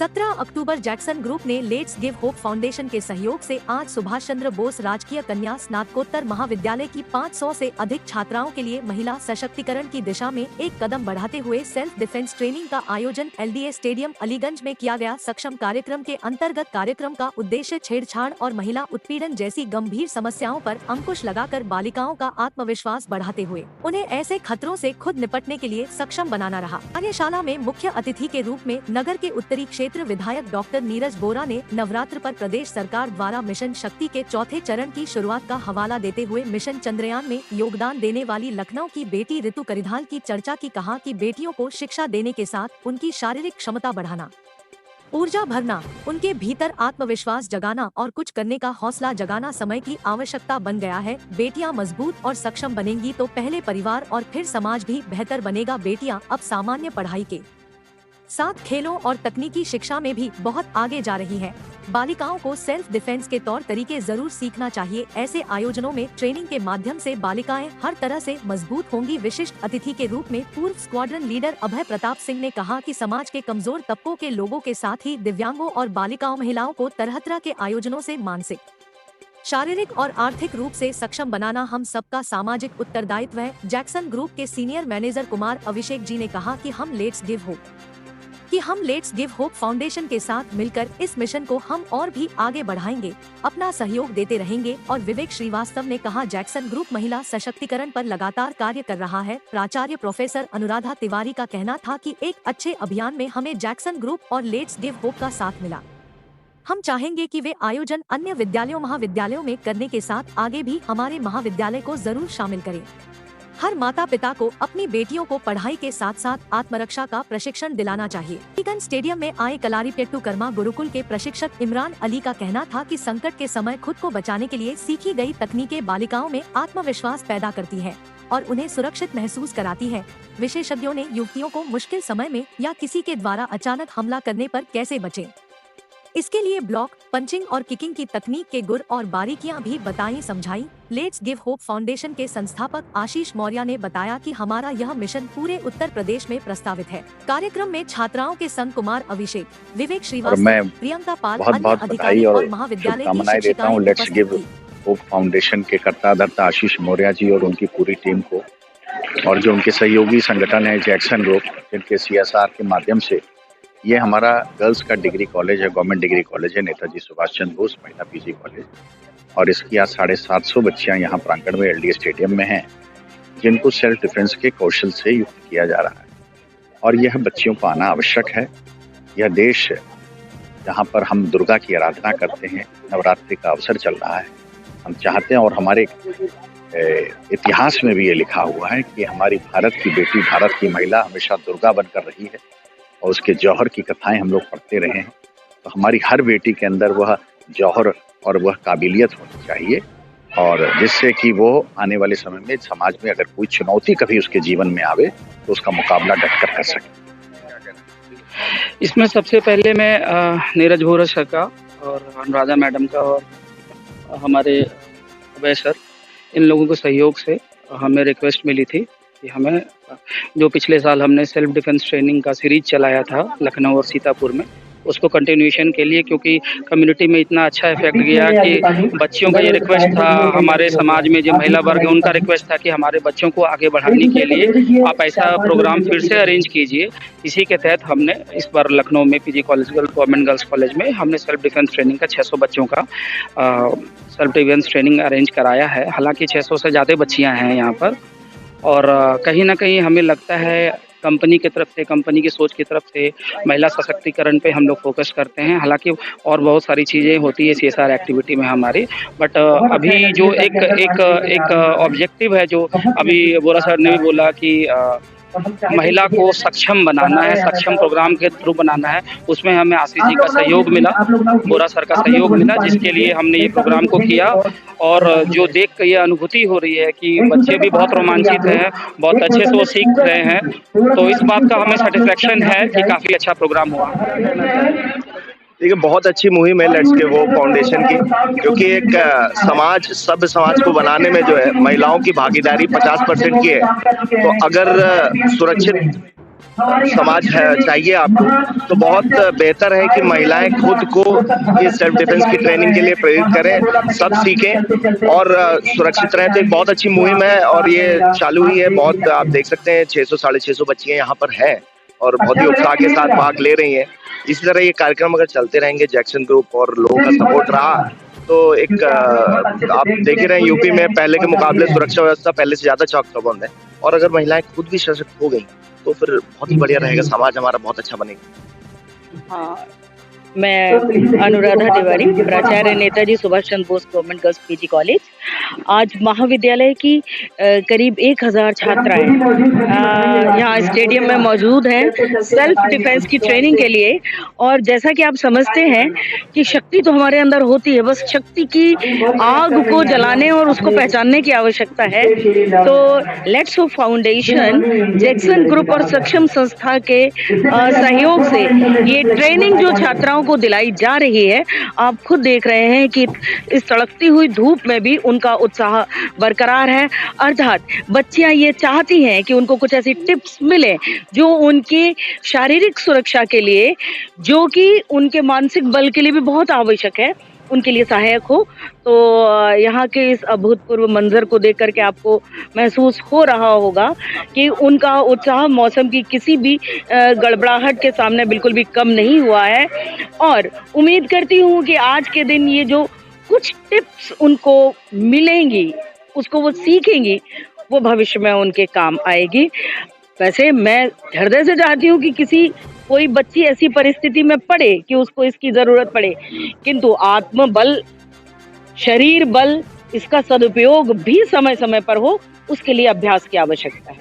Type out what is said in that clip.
17 अक्टूबर Jackson group ने let's give hope foundation के सहयोग से आज सुभाष चंद्र बोस राजकीय कन्या स्नातकोत्तर महाविद्यालय की 500 से अधिक छात्राओं के लिए महिला सशक्तिकरण की दिशा में एक कदम बढ़ाते हुए सेल्फ डिफेंस ट्रेनिंग का आयोजन LDA स्टेडियम अलीगंज में किया गया। सक्षम कार्यक्रम के अंतर्गत कार्यक्रम का उद्देश्य छेड़छाड़ और महिला उत्पीड़न जैसी गंभीर समस्याओं पर अंकुश लगाकर बालिकाओं का आत्मविश्वास बढ़ाते हुए उन्हें ऐसे खतरों से खुद निपटने के लिए सक्षम बनाना रहा। कार्यशाला में मुख्य अतिथि के रूप में नगर के उत्तरी क्षेत्र विधायक डॉक्टर नीरज बोरा ने नवरात्र पर प्रदेश सरकार द्वारा मिशन शक्ति के चौथे चरण की शुरुआत का हवाला देते हुए मिशन चंद्रयान में योगदान देने वाली लखनऊ की बेटी ऋतु करिधाल की चर्चा की। कहा कि बेटियों को शिक्षा देने के साथ उनकी शारीरिक क्षमता बढ़ाना, ऊर्जा भरना, उनके भीतर आत्मविश्वास जगाना और कुछ करने का हौसला जगाना समय की आवश्यकता बन गया है। बेटियां मजबूत और सक्षम बनेंगी तो पहले परिवार और फिर समाज भी बेहतर बनेगा। बेटियां अब सामान्य पढ़ाई के साथ खेलों और तकनीकी शिक्षा में भी बहुत आगे जा रही हैं। बालिकाओं को सेल्फ डिफेंस के तौर तरीके जरूर सीखना चाहिए। ऐसे आयोजनों में ट्रेनिंग के माध्यम से बालिकाएं हर तरह से मजबूत होंगी। विशिष्ट अतिथि के रूप में पूर्व स्क्वाड्रन लीडर अभय प्रताप सिंह ने कहा कि समाज के कमजोर तबकों के लोगों के साथ ही दिव्यांगों और बालिकाओं महिलाओं को तरह तरह के आयोजनों से मानसिक, शारीरिक और आर्थिक रूप से सक्षम बनाना हम सबका सामाजिक उत्तरदायित्व है। जैक्सन ग्रुप के सीनियर मैनेजर कुमार अभिषेक जी ने कहा कि हम लेट्स गिव होप फाउंडेशन के साथ मिलकर इस मिशन को हम और भी आगे बढ़ाएंगे, अपना सहयोग देते रहेंगे। और विवेक श्रीवास्तव ने कहा जैक्सन ग्रुप महिला सशक्तिकरण पर लगातार कार्य कर रहा है। प्राचार्य प्रोफेसर अनुराधा तिवारी का कहना था कि एक अच्छे अभियान में हमें जैक्सन ग्रुप और लेट्स गिव होप का साथ मिला। हम चाहेंगे कि वे आयोजन अन्य विद्यालयों महाविद्यालयों में करने के साथ आगे भी हमारे महाविद्यालय को जरूर शामिल करें। हर माता पिता को अपनी बेटियों को पढ़ाई के साथ साथ आत्मरक्षा का प्रशिक्षण दिलाना चाहिए। अलीगंज स्टेडियम में आए कलारीपेट्टू कर्मा गुरुकुल के प्रशिक्षक इमरान अली का कहना था कि संकट के समय खुद को बचाने के लिए सीखी गई तकनीकें बालिकाओं में आत्मविश्वास पैदा करती है और उन्हें सुरक्षित महसूस कराती है। विशेषज्ञों ने युवतियों को मुश्किल समय में या किसी के द्वारा अचानक हमला करने पर कैसे बचें, इसके लिए ब्लॉक, पंचिंग और किकिंग की तकनीक के गुर और बारीकियां भी बताई समझाई। लेट्स गिव होप फाउंडेशन के संस्थापक आशीष मौर्य ने बताया कि हमारा यह मिशन पूरे उत्तर प्रदेश में प्रस्तावित है। कार्यक्रम में छात्राओं के संग कुमार अभिषेक, विवेक श्रीवास्तव, प्रियंका पाल, अन्य अधिकारी और महाविद्यालय की शिक्षिकाएं लेट्स गिव होप फाउंडेशन के कर्ता धर्ता आशीष मौर्य जी और उनकी पूरी टीम को, और जो उनके सहयोगी संगठन है जैक्सन ग्रुप, जिनके CSR के माध्यम से ये हमारा गर्ल्स का डिग्री कॉलेज है, गवर्नमेंट डिग्री कॉलेज है, नेताजी सुभाष चंद्र बोस महिला PG कॉलेज, और इसकी आज 750 बच्चियां यहाँ प्रांगण में LDA स्टेडियम में हैं, जिनको सेल्फ डिफेंस के कौशल से युक्त किया जा रहा है। और यह बच्चियों को आना आवश्यक है। यह देश जहाँ पर हम दुर्गा की आराधना करते हैं, नवरात्रि का अवसर चल रहा है, हम चाहते हैं और हमारे इतिहास में भी ये लिखा हुआ है कि हमारी भारत की बेटी, भारत की महिला हमेशा दुर्गा बनकर रही है और उसके जौहर की कथाएं हम लोग पढ़ते रहे हैं। तो हमारी हर बेटी के अंदर वह जौहर और वह काबिलियत होनी चाहिए, और जिससे कि वो आने वाले समय में समाज में अगर कोई चुनौती कभी उसके जीवन में आवे तो उसका मुकाबला डटकर कर सके। इसमें सबसे पहले मैं नीरज बोरा सर का और अनुराधा मैडम का और हमारे अभय सर, इन लोगों के सहयोग से हमें रिक्वेस्ट मिली थी कि हमें जो पिछले साल हमने सेल्फ डिफेंस ट्रेनिंग का सीरीज चलाया था लखनऊ और सीतापुर में, उसको कंटिन्यूएशन के लिए, क्योंकि कम्युनिटी में इतना अच्छा इफेक्ट गया कि बच्चियों का ये रिक्वेस्ट था, हमारे समाज में जो महिला वर्ग है उनका रिक्वेस्ट था कि हमारे बच्चों को आगे बढ़ाने के लिए आप ऐसा प्रोग्राम फिर से अरेंज कीजिए। इसी के तहत हमने इस बार लखनऊ में PG college, government girls college में हमने सेल्फ डिफेंस ट्रेनिंग का 600 बच्चों का सेल्फ डिफेंस ट्रेनिंग अरेंज कराया है। हालांकि 600 से ज़्यादा बच्चियाँ हैं यहाँ पर, और कहीं ना कहीं हमें लगता है कंपनी की तरफ से, कंपनी की सोच की तरफ से महिला सशक्तिकरण पे हम लोग फोकस करते हैं। हालांकि और बहुत सारी चीज़ें होती है CSR एक्टिविटी में हमारी, बट अभी जो एक ऑब्जेक्टिव है, जो अभी बोरा सर ने भी बोला कि महिला को सक्षम बनाना है, सक्षम प्रोग्राम के थ्रू बनाना है, उसमें हमें आशीष जी का सहयोग मिला, बोरा सर का सहयोग मिला, जिसके लिए हमने ये प्रोग्राम को किया। और जो देख कर ये अनुभूति हो रही है कि बच्चे भी बहुत रोमांचित हैं, बहुत अच्छे से वो सीख रहे हैं, तो इस बात का हमें सेटिस्फेक्शन है कि काफ़ी अच्छा प्रोग्राम हुआ। देखिए, बहुत अच्छी मुहिम है लेट्स गिव होप फाउंडेशन की, क्योंकि एक सभ्य समाज को बनाने में जो है महिलाओं की भागीदारी 50% की है। तो अगर सुरक्षित समाज चाहिए आपको, तो बहुत बेहतर है कि महिलाएं खुद को ये सेल्फ डिफेंस की ट्रेनिंग के लिए प्रेरित करें, सब सीखें और सुरक्षित रहें। तो एक बहुत अच्छी मुहिम है और ये चालू ही है। बहुत आप देख सकते हैं 600 साढ़े 600 बच्चियां यहाँ पर हैं और बहुत ही उत्साह के साथ भाग ले रही हैं। इसी तरह ये कार्यक्रम अगर चलते रहेंगे, जैक्सन ग्रुप और लोगों का सपोर्ट रहा, तो एक आप देख ही रहे हैं यूपी में पहले के मुकाबले सुरक्षा व्यवस्था पहले से ज्यादा चौक चौबंद है। और अगर महिलाएं खुद भी सशक्त हो गई तो फिर बहुत ही बढ़िया रहेगा, समाज हमारा बहुत अच्छा बनेगा। हाँ, मैं अनुराधा तिवारी, प्राचार्य Netaji Subhash Chandra Bose government girls PG college. आज महाविद्यालय की करीब 1000 छात्राएं यहाँ स्टेडियम में मौजूद हैं सेल्फ डिफेंस की ट्रेनिंग के लिए। और जैसा कि आप समझते हैं कि शक्ति तो हमारे अंदर होती है, बस शक्ति की आग को जलाने और उसको पहचानने की आवश्यकता है। तो let's hope foundation, Jackson group और सक्षम संस्था के सहयोग से ये ट्रेनिंग जो छात्राओं को दिलाई जा रही है, आप खुद देख रहे हैं कि इस तड़कती हुई धूप में भी उनका उत्साह बरकरार है। अर्थात बच्चियां ये चाहती हैं कि उनको कुछ ऐसी टिप्स मिले जो उनकी शारीरिक सुरक्षा के लिए, जो कि उनके मानसिक बल के लिए भी बहुत आवश्यक है, उनके लिए सहायक हो। तो यहाँ के इस अभूतपूर्व मंजर को देख करके आपको महसूस हो रहा होगा कि उनका उत्साह मौसम की किसी भी गड़बड़ाहट के सामने बिल्कुल भी कम नहीं हुआ है। और उम्मीद करती हूँ कि आज के दिन ये जो कुछ टिप्स उनको मिलेंगी, उसको वो सीखेंगी, वो भविष्य में उनके काम आएगी। वैसे मैं हृदय से चाहती हूँ कि कोई बच्ची ऐसी परिस्थिति में पड़े कि उसको इसकी जरूरत पड़े, किंतु आत्मबल, शरीर बल, इसका सदुपयोग भी समय समय पर हो, उसके लिए अभ्यास की आवश्यकता है।